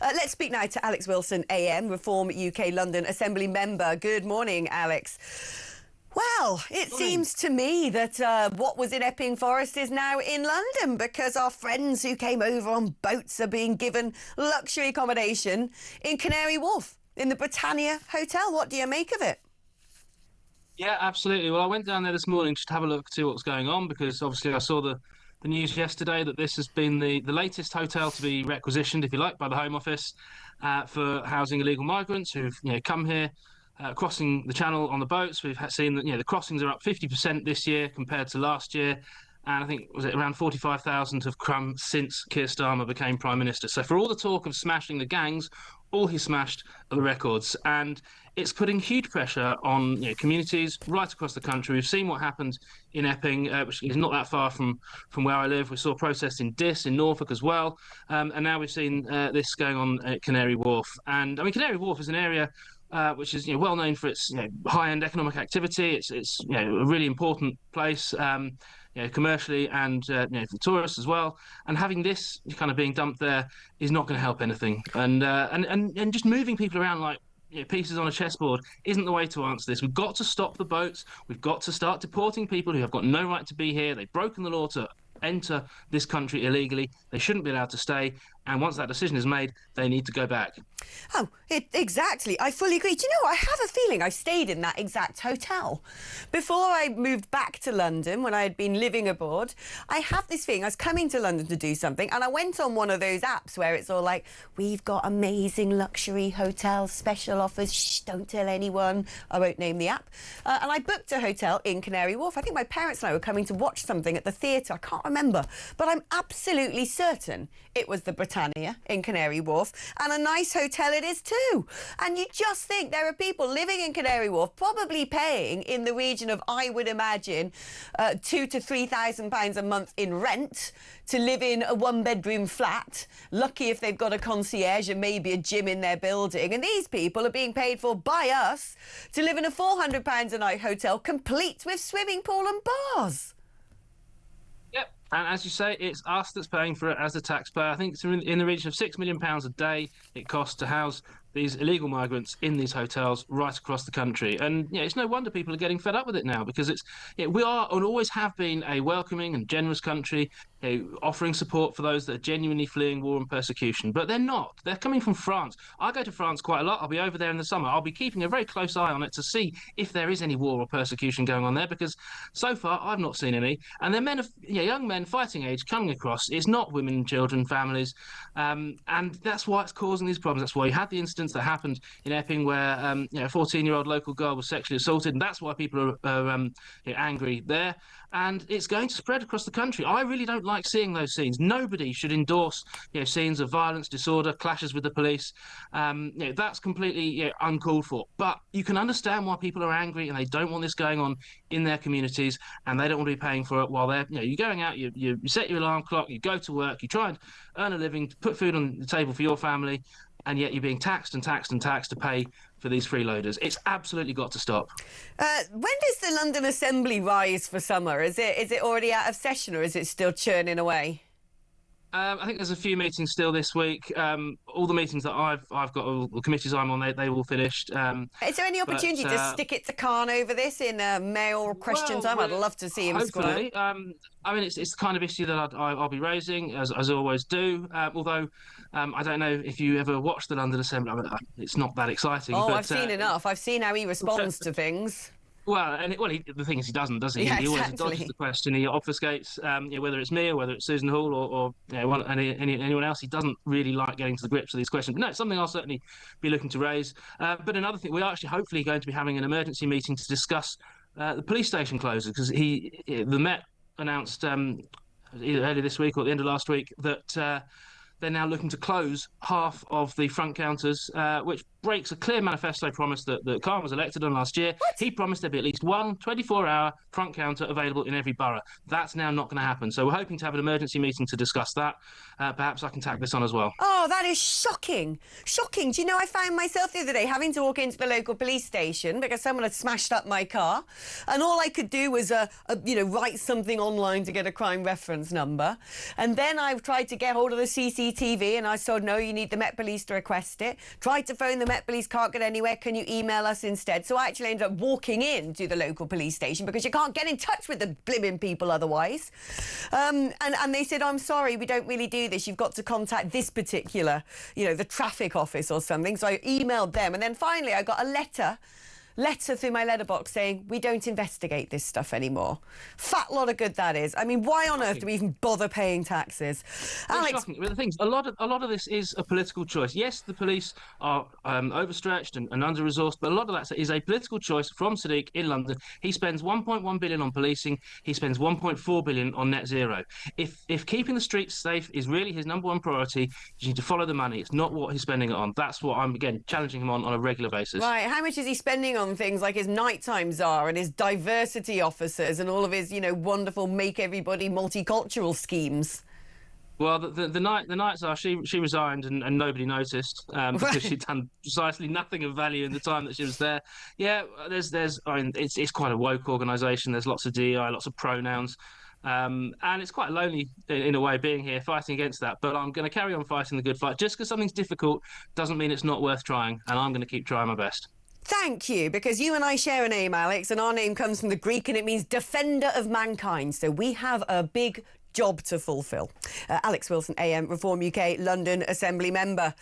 Let's speak now to Alex Wilson, AM, Reform UK London Assembly member. Good morning, Alex. Well, it seems to me that what was in Epping Forest is now in London, because our friends who came over on boats are being given luxury accommodation in Canary Wharf, in the Britannia Hotel. What do you make of it? Yeah, absolutely. Well, I went down there this morning just to have a look to see what's going on, because obviously I saw the news yesterday that this has been the latest hotel to be requisitioned, if you like, by the Home Office for housing illegal migrants who've come here crossing the channel on the boats. We've seen that the crossings are up 50% this year compared to last year. And I think, was it around 45,000 have come since Keir Starmer became Prime Minister. So for all the talk of smashing the gangs, all he smashed are the records. And it's putting huge pressure on communities right across the country. We've seen what happened in Epping, which is not that far from where I live. We saw protests in Diss, in Norfolk as well. And now we've seen this going on at Canary Wharf. And I mean, Canary Wharf is an area which is well known for its high-end economic activity. It's a really important place. Commercially and for tourists as well. And having this kind of being dumped there is not going to help anything. And just moving people around like pieces on a chessboard isn't the way to answer this. We've got to stop the boats. We've got to start deporting people who have got no right to be here. They've broken the law to enter this country illegally. They shouldn't be allowed to stay. And once that decision is made, they need to go back. Oh, exactly. I fully agree. Do you know, I have a feeling I stayed in that exact hotel. Before I moved back to London, when I had been living abroad, I have this feeling I was coming to London to do something, and I went on one of those apps where it's all like, we've got amazing luxury hotel special offers. Shh, don't tell anyone. I won't name the app. And I booked a hotel in Canary Wharf. I think my parents and I were coming to watch something at the theatre. I can't remember. But I'm absolutely certain it was the Britannia in Canary Wharf, and a nice hotel it is too. And you just think there are people living in Canary Wharf probably paying in the region of, I would imagine, £2,000 to £3,000 a month in rent to live in a one-bedroom flat, lucky if they've got a concierge and maybe a gym in their building. And these people are being paid for by us to live in a £400 a night hotel complete with swimming pool and bars. Yep. And as you say, it's us that's paying for it as the taxpayer. I think it's in the region of £6 million a day it costs to house these illegal migrants in these hotels right across the country. And it's no wonder people are getting fed up with it now, because we are and always have been a welcoming and generous country, offering support for those that are genuinely fleeing war and persecution. But they're not. They're coming from France. I go to France quite a lot. I'll be over there in the summer. I'll be keeping a very close eye on it to see if there is any war or persecution going on there, because so far I've not seen any. And they're men of young men fighting age coming across. It's not women, children, families, and that's why it's causing these problems. That's why you had the incidents that happened in Epping where a 14-year-old local girl was sexually assaulted, and that's why people are angry there. And it's going to spread across the country. I really don't like seeing those scenes. Nobody should endorse scenes of violence, disorder, clashes with the police. That's completely uncalled for. But you can understand why people are angry and they don't want this going on in their communities, and they don't want to be paying for it while they're you're going out, you set your alarm clock, you go to work, you try and earn a living to put food on the table for your family, and yet you're being taxed and taxed and taxed to pay for these freeloaders. It's absolutely got to stop. When does the London Assembly rise for summer? Is it already out of session, or is it still churning away? I think there's a few meetings still this week. All the meetings that I've got, all the committees I'm on, they all finished. Is there any opportunity to stick it to Khan over this in mayoral question time? I'd love to see him hopefully. squirm. I mean, it's the kind of issue that I'll be raising, as I always do. Although I don't know if you ever watched the London Assembly. I mean, it's not that exciting. Oh, but, I've seen enough. I've seen how he responds to things. Well, the thing is, he doesn't, does he? Yeah, he always exactly. dodges the question. He obfuscates, whether it's me or whether it's Susan Hall or anyone else. He doesn't really like getting to the grips of these questions. But no, it's something I'll certainly be looking to raise. But another thing, we are actually hopefully going to be having an emergency meeting to discuss the police station closures, because the Met announced either earlier this week or at the end of last week that they're now looking to close half of the front counters, which breaks a clear manifesto promise that Khan was elected on last year. He promised there'd be at least one 24-hour front counter available in every borough. That's now not going to happen. So we're hoping to have an emergency meeting to discuss that. Perhaps I can tack this on as well. Oh, that is shocking. Shocking. Do you know, I found myself the other day having to walk into the local police station because someone had smashed up my car, and all I could do was, write something online to get a crime reference number. And then I tried to get hold of the CCTV, and I said, no, you need the Met Police to request it. Tried to phone the Met Police, can't get anywhere. Can you email us instead? So I actually ended up walking in to the local police station because you can't get in touch with the blimmin' people otherwise. And they said, I'm sorry, we don't really do this. You've got to contact this particular, the traffic office or something. So I emailed them, and then finally I got a letter through my letterbox saying, we don't investigate this stuff anymore. Fat lot of good that is. I mean, why on earth do we even bother paying taxes? Alex... But the things, a lot of this is a political choice. Yes, the police are overstretched and under-resourced, but a lot of that is a political choice from Sadiq in London. He spends 1.1 billion on policing. He spends 1.4 billion on net zero. If keeping the streets safe is really his number one priority, you need to follow the money. It's not what he's spending it on. That's what I'm, again, challenging him on a regular basis. Right. How much is he spending on things like his nighttime czar and his diversity officers and all of his, wonderful make everybody multicultural schemes? Well, the night czar, she resigned and nobody noticed because she'd done precisely nothing of value in the time that she was there. Yeah, it's quite a woke organisation. There's lots of DEI, lots of pronouns. And it's quite lonely in a way being here fighting against that. But I'm going to carry on fighting the good fight. Just because something's difficult doesn't mean it's not worth trying. And I'm going to keep trying my best. Thank you, because you and I share a name, Alex, and our name comes from the Greek and it means defender of mankind. So we have a big job to fulfil. Alex Wilson, AM, Reform UK, London Assembly member.